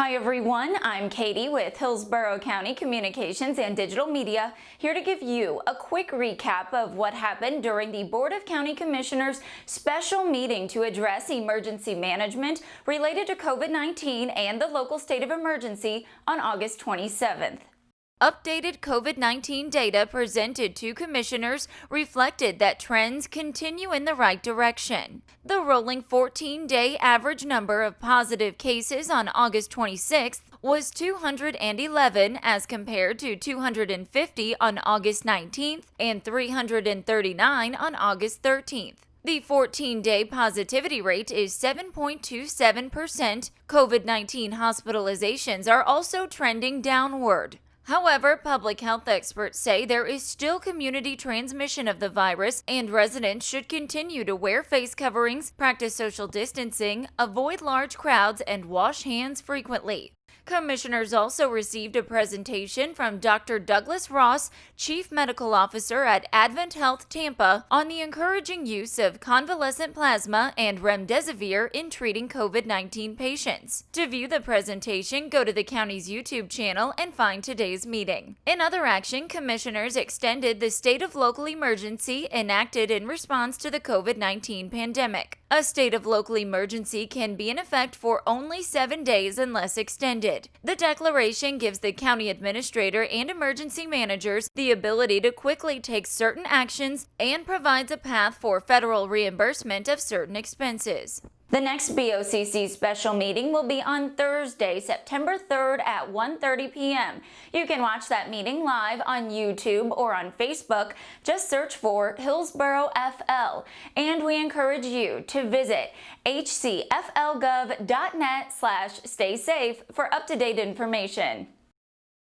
Hi everyone, I'm Katie with Hillsborough County Communications and Digital Media, here to give you a quick recap of what happened during the Board of County Commissioners' special meeting to address emergency management related to COVID-19 and the local state of emergency on August 27th. Updated COVID-19 data presented to commissioners reflected that trends continue in the right direction. The rolling 14-day average number of positive cases on August 26th was 211 as compared to 250 on August 19th and 339 on August 13th. The 14-day positivity rate is 7.27%. COVID-19 hospitalizations are also trending downward. However, public health experts say there is still community transmission of the virus, and residents should continue to wear face coverings, practice social distancing, avoid large crowds, and wash hands frequently. Commissioners also received a presentation from Dr. Douglas Ross, Chief Medical Officer at Advent Health Tampa, on the encouraging use of convalescent plasma and remdesivir in treating COVID-19 patients. To view the presentation, go to the county's YouTube channel and find today's meeting. In other action, commissioners extended the state of local emergency enacted in response to the COVID-19 pandemic. A state of local emergency can be in effect for only 7 days unless extended. The declaration gives the county administrator and emergency managers the ability to quickly take certain actions and provides a path for federal reimbursement of certain expenses. The next BOCC special meeting will be on Thursday, September 3rd at 1:30 p.m. You can watch that meeting live on YouTube or on Facebook. Just search for Hillsborough FL. And we encourage you to visit hcflgov.net/staysafe for up-to-date information.